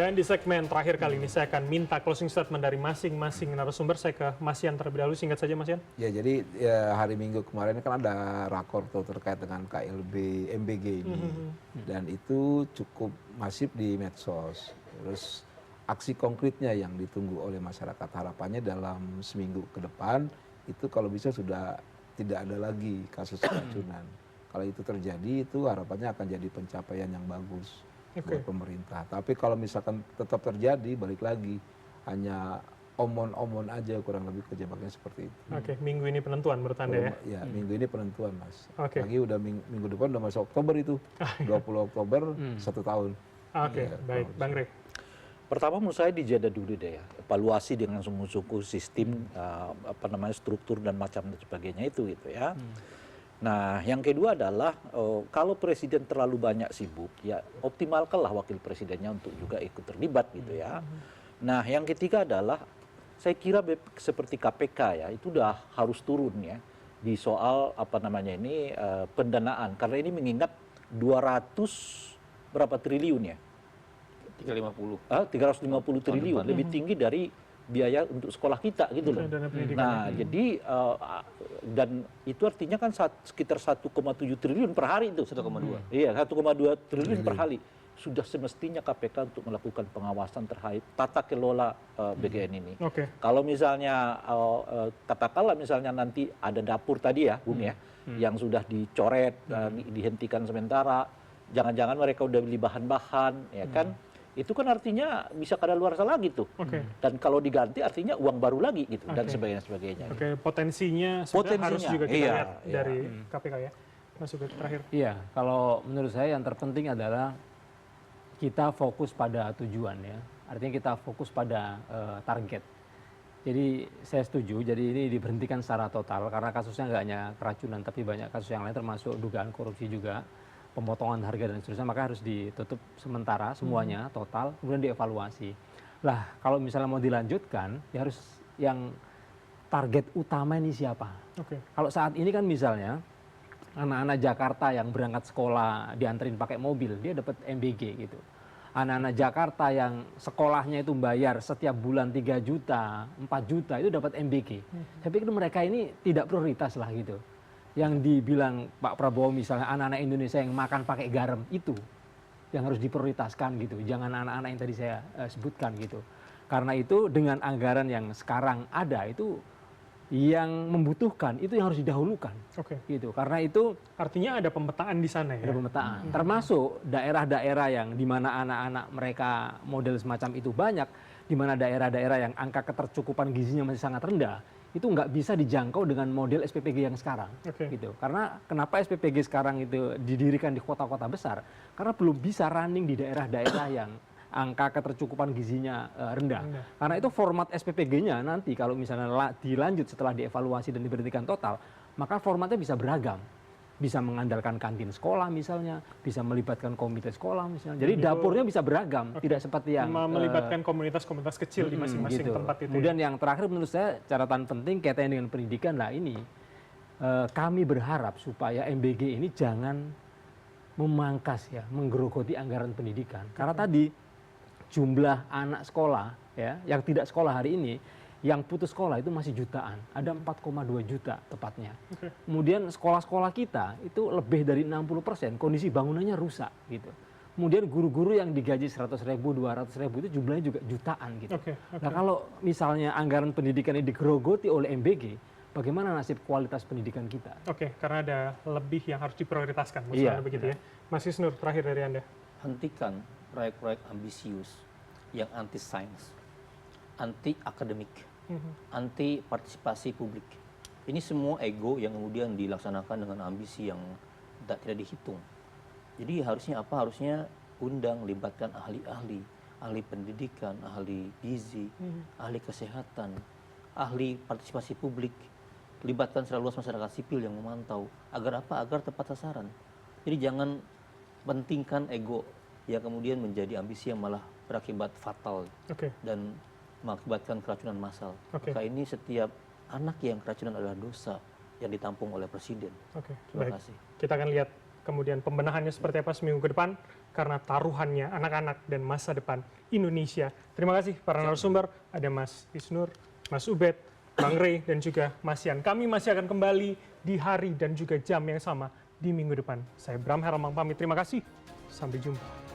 Dan di segmen terakhir kali ini saya akan minta closing statement dari masing-masing narasumber. Saya ke Mas Yan terlebih dahulu, singkat saja Mas Yan. Ya, jadi ya, hari Minggu kemarin kan ada rakor tuh terkait dengan KLB MBG ini. Dan itu cukup masif di medsos. Terus aksi konkretnya yang ditunggu oleh masyarakat, harapannya dalam seminggu ke depan itu kalau bisa sudah tidak ada lagi kasus keracunan. Kalau itu terjadi, itu harapannya akan jadi pencapaian yang bagus buat pemerintah. Tapi kalau misalkan tetap terjadi, balik lagi hanya omon-omon aja, kurang lebih kejebaknya seperti itu. Oke, minggu ini penentuan menurut Anda ya? Ya, minggu ini penentuan, Mas. Oke. Lagi udah minggu depan udah masuk Oktober itu. 20 Oktober, 1 tahun. Oke, baik. Bang Rey. Pertama menurut saya dijeda dulu deh ya, evaluasi dengan sungguh-sungguh sistem struktur dan macam dan sebagainya itu gitu ya. Nah, yang kedua adalah kalau presiden terlalu banyak sibuk, ya optimalkanlah wakil presidennya untuk juga ikut terlibat gitu ya. Nah, yang ketiga adalah saya kira seperti KPK ya, itu udah harus turun ya di soal pendanaan, karena ini mengingat 200 berapa triliun ya? 350 triliun, lebih tinggi dari biaya untuk sekolah kita gitu loh. Nah, jadi dan itu artinya kan sekitar 1,7 triliun per hari itu. 1,2. Iya, 1,2 triliun per hari. Sudah semestinya KPK untuk melakukan pengawasan terhadap tata kelola BGN ini. Kalau misalnya katakanlah misalnya nanti ada dapur tadi ya, Bung ya, yang sudah dicoret, dihentikan sementara, jangan-jangan mereka udah beli bahan-bahan, ya kan? Itu kan artinya bisa kadaluarsa lagi tuh. Dan kalau diganti artinya uang baru lagi gitu dan sebagainya. Potensinya harus juga kita lihat dari KPK ya. Mas Ubed terakhir. Iya, kalau menurut saya yang terpenting adalah kita fokus pada tujuan ya. Artinya kita fokus pada target. Jadi saya setuju, jadi ini diberhentikan secara total karena kasusnya nggak hanya keracunan tapi banyak kasus yang lain termasuk dugaan korupsi juga. Pemotongan harga dan seterusnya, maka harus ditutup sementara semuanya total, kemudian dievaluasi. Lah kalau misalnya mau dilanjutkan, ya harus yang target utama ini siapa? Kalau saat ini kan misalnya anak-anak Jakarta yang berangkat sekolah dianterin pakai mobil, dia dapat MBG gitu. Anak-anak Jakarta yang sekolahnya itu bayar setiap bulan 3 juta, 4 juta itu dapat MBG. Saya pikir mereka ini tidak prioritas lah gitu. Yang dibilang Pak Prabowo misalnya anak-anak Indonesia yang makan pakai garam itu yang harus diprioritaskan gitu, jangan anak-anak yang tadi saya sebutkan gitu. Karena itu dengan anggaran yang sekarang ada itu yang membutuhkan itu yang harus didahulukan gitu. Karena itu artinya ada pemetaan di sana ya. Ada pemetaan, termasuk daerah-daerah yang di mana anak-anak mereka model semacam itu banyak, di mana daerah-daerah yang angka ketercukupan gizinya masih sangat rendah. Itu nggak bisa dijangkau dengan model SPPG yang sekarang, gitu. Karena kenapa SPPG sekarang itu didirikan di kota-kota besar? Karena belum bisa running di daerah-daerah yang angka ketercukupan gizinya rendah. Karena itu format SPPG-nya nanti kalau misalnya dilanjut setelah dievaluasi dan diberhentikan total, maka formatnya bisa beragam. Bisa mengandalkan kantin sekolah misalnya, bisa melibatkan komite sekolah misalnya. Jadi dapurnya bisa beragam, tidak seperti yang melibatkan komunitas-komunitas kecil di masing-masing tempat itu. Kemudian yang terakhir menurut saya catatan penting kaitannya dengan pendidikan lah ini. Kami berharap supaya MBG ini jangan memangkas ya, menggerogoti anggaran pendidikan. Karena tadi jumlah anak sekolah ya yang tidak sekolah hari ini yang putus sekolah itu masih jutaan, ada 4,2 juta tepatnya. Kemudian sekolah-sekolah kita itu lebih dari 60% kondisi bangunannya rusak gitu. Kemudian guru-guru yang digaji 100.000, 200.000 itu jumlahnya juga jutaan gitu. Nah kalau misalnya anggaran pendidikan ini digerogoti oleh MBG, bagaimana nasib kualitas pendidikan kita? Karena ada lebih yang harus diprioritaskan, maksudnya begitu ya. Mas Isnur, terakhir dari Anda. Hentikan proyek-proyek ambisius yang anti sains, anti akademik, anti partisipasi publik. Ini semua ego yang kemudian dilaksanakan dengan ambisi yang tidak dihitung. Jadi harusnya apa? Harusnya undang, libatkan ahli-ahli, ahli pendidikan, ahli gizi, ahli kesehatan, ahli partisipasi publik, libatkan secara luas masyarakat sipil yang memantau. Agar apa? Agar tepat sasaran. Jadi jangan pentingkan ego yang kemudian menjadi ambisi yang malah berakibat fatal dan mengakibatkan keracunan massal. Maka ini setiap anak yang keracunan adalah dosa yang ditampung oleh presiden. Terima kasih. Kita akan lihat kemudian pembenahannya seperti apa seminggu ke depan, karena taruhannya anak-anak dan masa depan Indonesia. Terima kasih para narasumber, ada Mas Isnur, Mas Ubed, Bang Rey, dan juga Mas Yan. Kami masih akan kembali di hari dan juga jam yang sama di minggu depan. Saya Bram Herlamang pamit, terima kasih, sampai jumpa.